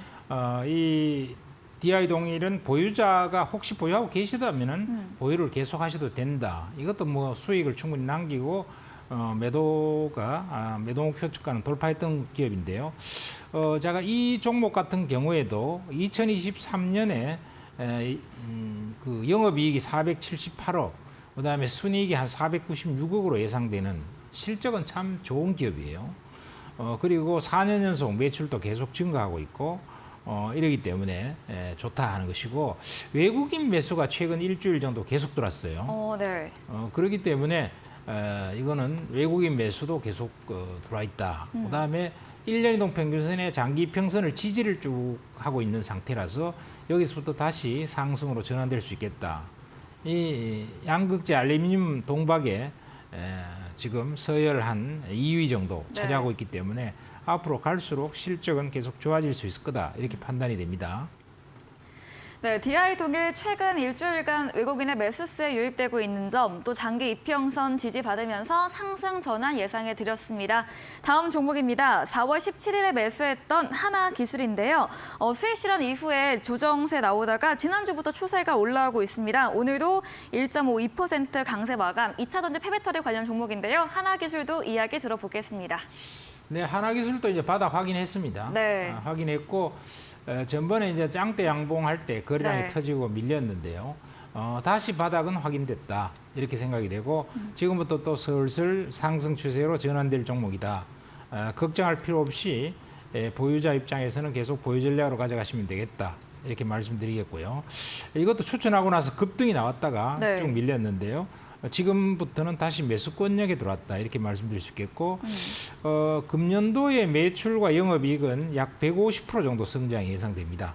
이 DI 동일은 보유자가 혹시 보유하고 계시다면은 보유를 계속하셔도 된다. 이것도 뭐 수익을 충분히 남기고 매도 목표 주가는 돌파했던 기업인데요. 제가 이 종목 같은 경우에도 2023년에 그 영업이익이 478억, 그다음에 순이익이 한 496억으로 예상되는 실적은 참 좋은 기업이에요. 그리고 4년 연속 매출도 계속 증가하고 있고 이러기 때문에 좋다 하는 것이고 외국인 매수가 최근 일주일 정도 계속 들어왔어요. 네. 그렇기 때문에 이거는 외국인 매수도 계속 들어와 있다. 그다음에 1년 이동 평균선의 장기 평선을 지지를 쭉 하고 있는 상태라서 여기서부터 다시 상승으로 전환될 수 있겠다. 이 양극재 알루미늄 동박에 지금 서열 한 2위 정도 차지하고 있기 때문에 앞으로 갈수록 실적은 계속 좋아질 수 있을 거다 이렇게 판단이 됩니다. 네, DI 동일 최근 일주일간 외국인의 매수세에 유입되고 있는 점, 또 장기 이평선 지지받으면서 상승 전환 예상해 드렸습니다. 다음 종목입니다. 4월 17일에 매수했던 하나기술인데요. 수익 실현 이후에 조정세 나오다가 지난주부터 추세가 올라오고 있습니다. 오늘도 1.52% 강세 마감, 2차 전지 폐배터리 관련 종목인데요. 하나기술도 이야기 들어보겠습니다. 네, 하나기술도 이제 바닥 확인했습니다. 네. 확인했고 전번에 이제 짱대 양봉할 때 거래량이 네. 터지고 밀렸는데요. 다시 바닥은 확인됐다 이렇게 생각이 되고 지금부터 또 슬슬 상승 추세로 전환될 종목이다. 걱정할 필요 없이 보유자 입장에서는 계속 보유 전략으로 가져가시면 되겠다 이렇게 말씀드리겠고요. 이것도 추천하고 나서 급등이 나왔다가 네. 쭉 밀렸는데요. 지금부터는 다시 매수권역에 들어왔다 이렇게 말씀드릴 수 있겠고 금년도의 매출과 영업이익은 약 150% 정도 성장이 예상됩니다.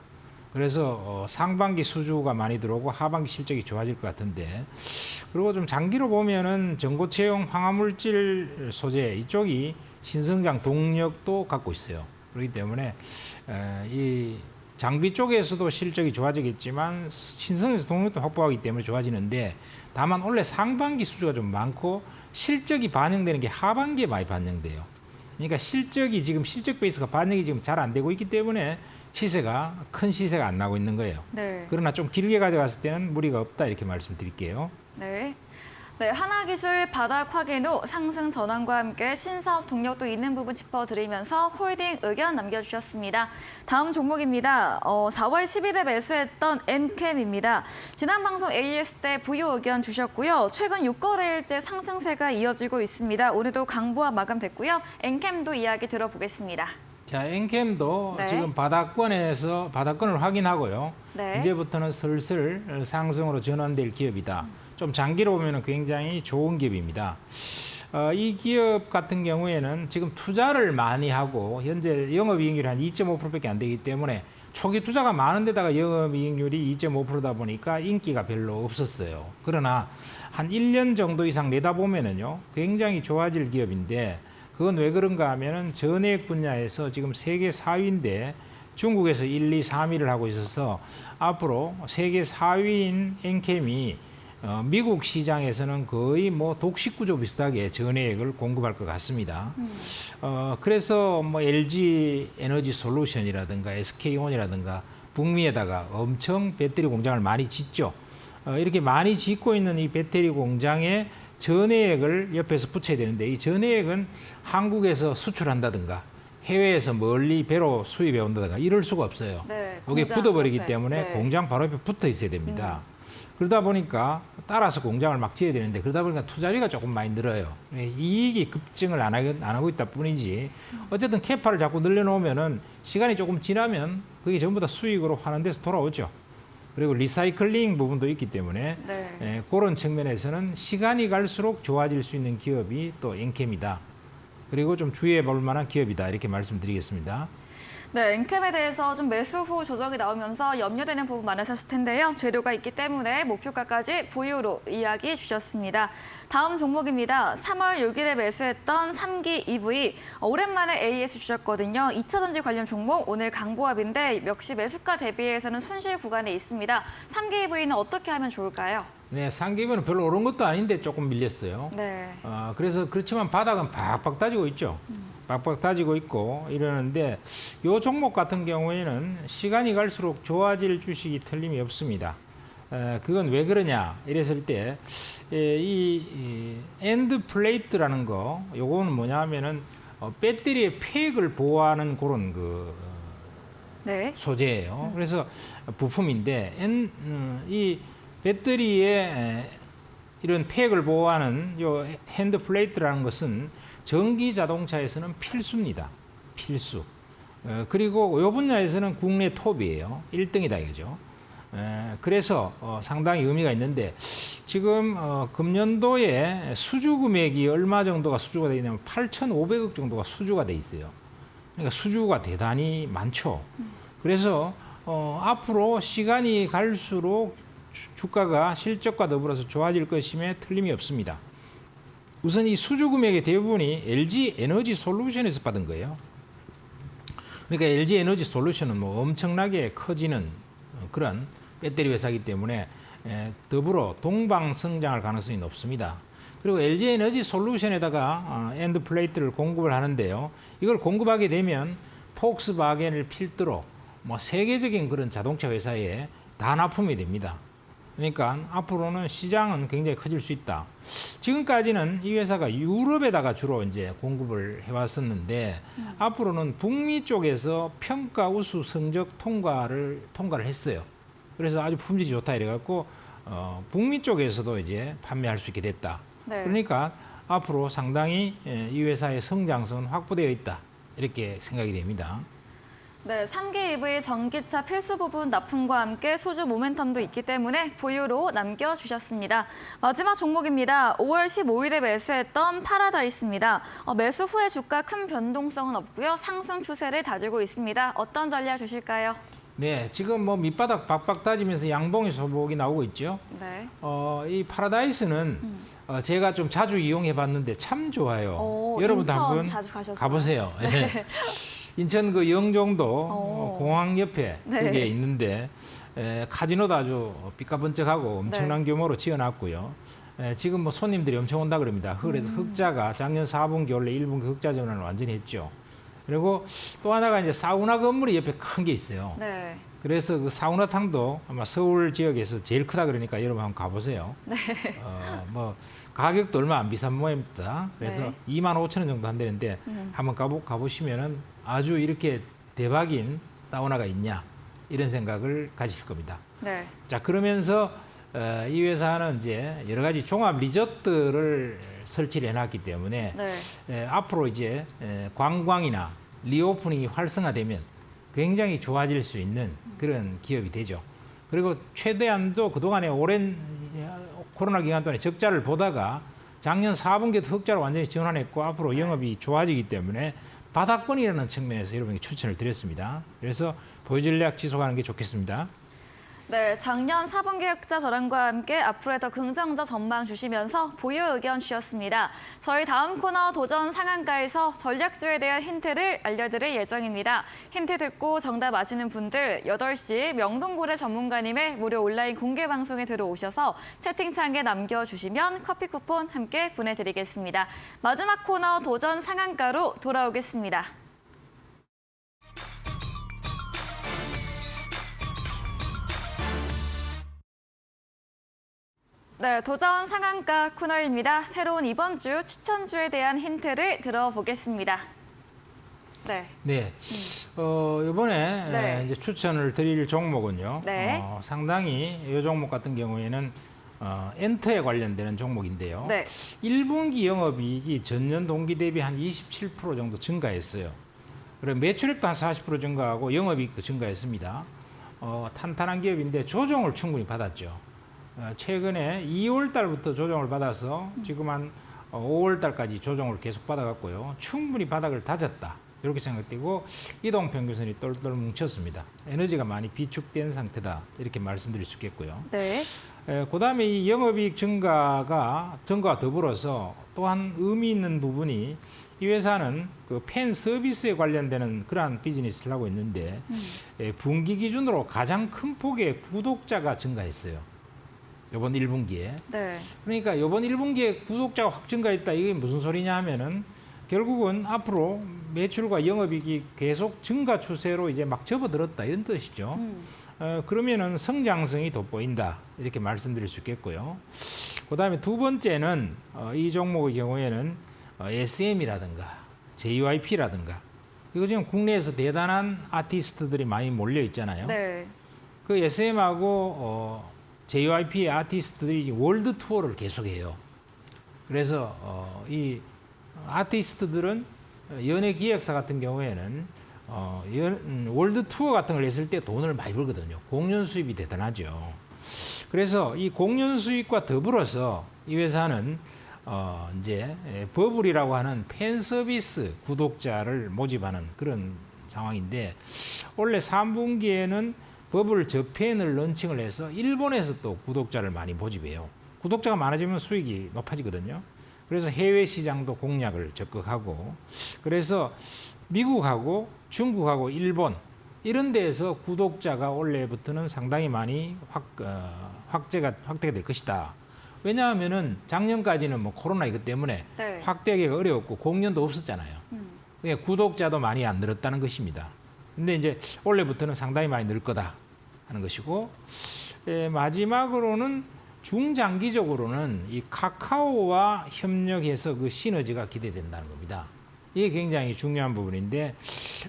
그래서 상반기 수주가 많이 들어오고 하반기 실적이 좋아질 것 같은데 그리고 좀 장기로 보면은 전고체용 황화물질 소재 이쪽이 신성장 동력도 갖고 있어요. 그렇기 때문에 이 장비 쪽에서도 실적이 좋아지겠지만 신성에서 동력도 확보하기 때문에 좋아지는데 다만 원래 상반기 수주가 좀 많고 실적이 반영되는 게 하반기에 많이 반영돼요. 그러니까 실적이 지금 실적 베이스가 반영이 지금 잘 안 되고 있기 때문에 시세가 큰 시세가 안 나고 있는 거예요. 네. 그러나 좀 길게 가져갔을 때는 무리가 없다 이렇게 말씀드릴게요. 네. 네, 하나기술 바닥 확인 후 상승 전환과 함께 신사업 동력도 있는 부분 짚어드리면서 홀딩 의견 남겨주셨습니다. 다음 종목입니다. 4월 10일에 매수했던 엔캠입니다. 지난 방송 AS 때 부유 의견 주셨고요. 최근 6거래일째 상승세가 이어지고 있습니다. 오늘도 강보합 마감됐고요. 엔캠도 이야기 들어보겠습니다. 자, 엔캠도 네. 지금 바닥권에서 바닥권을 확인하고요. 네. 이제부터는 슬슬 상승으로 전환될 기업이다. 좀 장기로 보면 굉장히 좋은 기업입니다. 이 기업 같은 경우에는 지금 투자를 많이 하고 현재 영업이익률이 한 2.5%밖에 안 되기 때문에 초기 투자가 많은 데다가 영업이익률이 2.5%다 보니까 인기가 별로 없었어요. 그러나 한 1년 정도 이상 내다보면은요 굉장히 좋아질 기업인데 그건 왜 그런가 하면은 전해액 분야에서 지금 세계 4위인데 중국에서 1, 2, 3위를 하고 있어서 앞으로 세계 4위인 엔캠이 미국 시장에서는 거의 뭐 독식 구조 비슷하게 전해액을 공급할 것 같습니다. 그래서 뭐 LG 에너지 솔루션이라든가 SK온이라든가 북미에다가 엄청 배터리 공장을 많이 짓죠. 이렇게 많이 짓고 있는 이 배터리 공장에 전해액을 옆에서 붙여야 되는데 이 전해액은 한국에서 수출한다든가 해외에서 멀리 배로 수입해 온다든가 이럴 수가 없어요. 네, 여기 공장 굳어버리기 옆에. 때문에 네. 공장 바로 옆에 붙어 있어야 됩니다. 그러다 보니까 따라서 공장을 막 지어야 되는데 그러다 보니까 투자비가 조금 많이 늘어요. 이익이 급증을 안 하고 있다 뿐이지 어쨌든 캐파를 자꾸 늘려놓으면은 시간이 조금 지나면 그게 전부 다 수익으로 환원돼서 돌아오죠. 그리고 리사이클링 부분도 있기 때문에 네. 그런 측면에서는 시간이 갈수록 좋아질 수 있는 기업이 또 엔캠이다. 그리고 좀 주의해 볼 만한 기업이다. 이렇게 말씀드리겠습니다. 네, 엔캠에 대해서 좀 매수 후 조정이 나오면서 염려되는 부분 많으셨을 텐데요. 재료가 있기 때문에 목표가까지 보유로 이야기 주셨습니다. 다음 종목입니다. 3월 6일에 매수했던 3기 EV. 오랜만에 AS 주셨거든요. 2차전지 관련 종목 오늘 강보합인데 역시 매수가 대비해서는 손실 구간에 있습니다. 3기 EV는 어떻게 하면 좋을까요? 네, 상기분은 별로 오른 것도 아닌데 조금 밀렸어요. 네. 그래서 그렇지만 바닥은 박박 다지고 있죠. 박박 다지고 있고 이러는데 이 종목 같은 경우에는 시간이 갈수록 좋아질 주식이 틀림이 없습니다. 그건 왜 그러냐 이랬을 때 이 엔드 플레이트라는 거 요거는 뭐냐 하면은 배터리의 폐액을 보호하는 그런 네. 소재예요. 그래서 부품인데 이 배터리에 이런 폐액을 보호하는 요 핸드 플레이트라는 것은 전기 자동차에서는 필수입니다. 필수. 그리고 이 분야에서는 국내 톱이에요. 1등이다 이거죠. 그래서 상당히 의미가 있는데 지금 금년도에 수주 금액이 얼마 정도가 수주가 되어 있냐면 8,500억 정도가 수주가 돼 있어요. 그러니까 수주가 대단히 많죠. 그래서 앞으로 시간이 갈수록 주가가 실적과 더불어서 좋아질 것임에 틀림이 없습니다. 우선 이 수주 금액의 대부분이 LG 에너지 솔루션에서 받은 거예요. 그러니까 LG 에너지 솔루션은 뭐 엄청나게 커지는 그런 배터리 회사이기 때문에 더불어 동방 성장할 가능성이 높습니다. 그리고 LG 에너지 솔루션에다가 엔드 플레이트를 공급을 하는데요. 이걸 공급하게 되면 폭스바겐을 필두로 뭐 세계적인 그런 자동차 회사에 다 납품이 됩니다. 그러니까 앞으로는 시장은 굉장히 커질 수 있다. 지금까지는 이 회사가 유럽에다가 주로 이제 공급을 해왔었는데 앞으로는 북미 쪽에서 평가 우수 성적 통과를 했어요. 그래서 아주 품질이 좋다 이래갖고 북미 쪽에서도 이제 판매할 수 있게 됐다. 네. 그러니까 앞으로 상당히 이 회사의 성장성은 확보되어 있다. 이렇게 생각이 됩니다. 네, 3기 EV 전기차 필수 부분 납품과 함께 수주 모멘텀도 있기 때문에 보유로 남겨주셨습니다. 마지막 종목입니다. 5월 15일에 매수했던 파라다이스입니다. 매수 후에 주가 큰 변동성은 없고요. 상승 추세를 다지고 있습니다. 어떤 전략 주실까요? 네, 지금 뭐 밑바닥 박박 다지면서 양봉의 소복이 나오고 있죠. 네. 이 파라다이스는 제가 좀 자주 이용해 봤는데 참 좋아요. 여러분도 인천 한번 자주 가셨어요? 가보세요. 네. 인천 그 영종도 공항 옆에 네. 그게 있는데 카지노도 아주 삐까번쩍하고 엄청난 규모로 지어놨고요. 지금 뭐 손님들이 엄청 온다 그럽니다. 그래서 흑자가 작년 4분기 원래 1분기 흑자 전환을 완전히 했죠. 그리고 또 하나가 이제 사우나 건물이 옆에 큰 게 있어요. 네. 그래서 그 사우나탕도 아마 서울 지역에서 제일 크다 그러니까 여러분 한번 가보세요. 네. 뭐 가격도 얼마 안 비싼 모양입니다. 그래서 네. 25,000원 정도 한다는데 한번 가보시면은 아주 이렇게 대박인 사우나가 있냐 이런 생각을 가지실 겁니다. 네. 자, 그러면서 이 회사는 이제 여러 가지 종합 리조트를 설치를 해놨기 때문에 네. 앞으로 이제 관광이나 리오프닝이 활성화되면 굉장히 좋아질 수 있는 그런 기업이 되죠. 그리고 최대한도 그동안에 오랜 코로나 기간 동안에 적자를 보다가 작년 4분기에 흑자로 완전히 전환했고 앞으로 영업이 좋아지기 때문에 바닥권이라는 측면에서 여러분께 추천을 드렸습니다. 그래서 보유 전략 지속하는 게 좋겠습니다. 네, 작년 4분기 흑자 전환과 함께 앞으로의 더 긍정적 전망 주시면서 보유 의견 주셨습니다. 저희 다음 코너 도전 상한가에서 전략주에 대한 힌트를 알려드릴 예정입니다. 힌트 듣고 정답 아시는 분들 8시 명동고래 전문가님의 무료 온라인 공개 방송에 들어오셔서 채팅창에 남겨주시면 커피 쿠폰 함께 보내드리겠습니다. 마지막 코너 도전 상한가로 돌아오겠습니다. 네, 도전 상한가 코너입니다. 새로운 이번 주 추천주에 대한 힌트를 들어보겠습니다. 네. 네. 이번에 네. 이제 추천을 드릴 종목은요. 네. 상당히 이 종목 같은 경우에는 엔터에 관련되는 종목인데요. 네. 1분기 영업이익이 전년 동기 대비 한 27% 정도 증가했어요. 그리고 매출액도 한 40% 증가하고 영업이익도 증가했습니다. 탄탄한 기업인데 조정을 충분히 받았죠. 최근에 2월 달부터 조정을 받아서 지금 한 5월 달까지 조정을 계속 받아갔고요. 충분히 바닥을 다졌다. 이렇게 생각되고 이동평균선이 똘똘 뭉쳤습니다. 에너지가 많이 비축된 상태다. 이렇게 말씀드릴 수 있겠고요. 네. 그다음에 이 영업이익 증가와 더불어서 또한 의미 있는 부분이 이 회사는 그 팬 서비스에 관련되는 그러한 비즈니스를 하고 있는데 분기 기준으로 가장 큰 폭의 구독자가 증가했어요. 이번 1분기에. 네. 그러니까 이번 1분기에 구독자가 확 증가했다. 이게 무슨 소리냐 하면은 결국은 앞으로 매출과 영업이익이 계속 증가 추세로 이제 막 접어들었다 이런 뜻이죠. 그러면은 성장성이 돋보인다 이렇게 말씀드릴 수 있겠고요. 그다음에 두 번째는 이 종목의 경우에는 SM이라든가 JYP라든가 이거 지금 국내에서 대단한 아티스트들이 많이 몰려 있잖아요. 네. 그 SM하고 JYP의 아티스트들이 월드 투어를 계속해요. 그래서 이 아티스트들은 연예 기획사 같은 경우에는 월드 투어 같은 걸 했을 때 돈을 많이 벌거든요. 공연 수입이 대단하죠. 그래서 이 공연 수입과 더불어서 이 회사는 이제 버블이라고 하는 팬 서비스 구독자를 모집하는 그런 상황인데 원래 3분기에는 버블 저팬을 런칭을 해서 일본에서 또 구독자를 많이 모집해요. 구독자가 많아지면 수익이 높아지거든요. 그래서 해외 시장도 공략을 적극하고 그래서 미국하고 중국하고 일본 이런 데에서 구독자가 올해부터는 상당히 많이 확대가 될 것이다. 왜냐하면은 작년까지는 뭐 코로나 이것 때문에 네. 확대하기가 어려웠고 공연도 없었잖아요. 그러니까 구독자도 많이 안 늘었다는 것입니다. 근데 이제 올해부터는 상당히 많이 늘 거다 하는 것이고 마지막으로는 중장기적으로는 이 카카오와 협력해서 그 시너지가 기대된다는 겁니다. 이게 굉장히 중요한 부분인데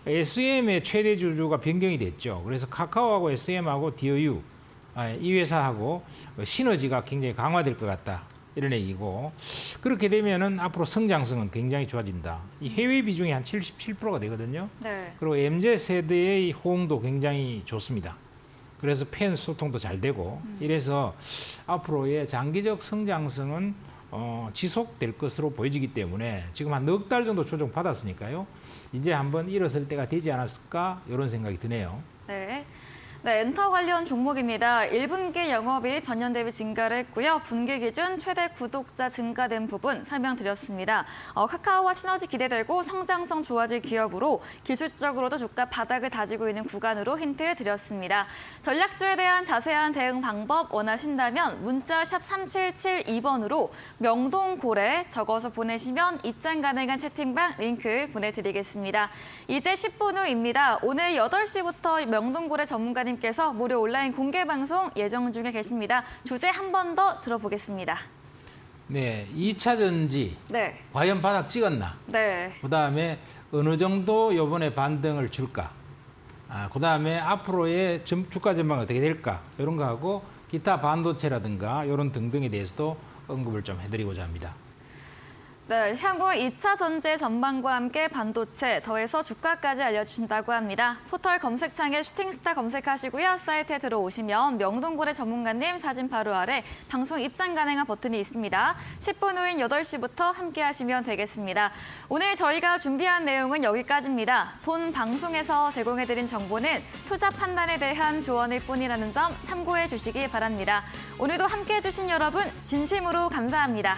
SM의 최대 주주가 변경이 됐죠. 그래서 카카오하고 SM하고 DOU 이 회사하고 시너지가 굉장히 강화될 것 같다. 이런 얘기고 그렇게 되면은 앞으로 성장성은 굉장히 좋아진다. 이 해외 비중이 한 77%가 되거든요. 네. 그리고 MZ 세대의 호응도 굉장히 좋습니다. 그래서 팬 소통도 잘 되고 이래서 앞으로의 장기적 성장성은 지속될 것으로 보여지기 때문에 지금 한 넉 달 정도 조정 받았으니까요. 이제 한번 일어설 때가 되지 않았을까 이런 생각이 드네요. 네. 네, 엔터 관련 종목입니다. 1분기 영업이익 전년 대비 증가를 했고요. 분기 기준 최대 구독자 증가된 부분 설명드렸습니다. 카카오와 시너지 기대되고 성장성 좋아질 기업으로 기술적으로도 주가 바닥을 다지고 있는 구간으로 힌트 드렸습니다. 전략주에 대한 자세한 대응 방법 원하신다면 문자 샵 3772번으로 명동고래 적어서 보내시면 입장 가능한 채팅방 링크 보내드리겠습니다. 이제 10분 후입니다. 오늘 8시부터 명동고래 전문가님 께서 무료 온라인 공개 방송 예정 중에 계십니다. 주제 한 번 더 들어보겠습니다. 네, 2차 전지 네. 과연 바닥 찍었나? 네. 그다음에 어느 정도 이번에 반등을 줄까? 그다음에 앞으로의 주가 전망 어떻게 될까? 이런 거하고 기타 반도체라든가 이런 등등에 대해서도 언급을 좀 해드리고자 합니다. 네, 향후 2차 전지 전망과 함께 반도체, 더해서 주가까지 알려주신다고 합니다. 포털 검색창에 슈팅스타 검색하시고요. 사이트에 들어오시면 명동고래 전문가님 사진 바로 아래 방송 입장 가능한 버튼이 있습니다. 10분 후인 8시부터 함께 하시면 되겠습니다. 오늘 저희가 준비한 내용은 여기까지입니다. 본 방송에서 제공해드린 정보는 투자 판단에 대한 조언일 뿐이라는 점 참고해 주시기 바랍니다. 오늘도 함께해 주신 여러분 진심으로 감사합니다.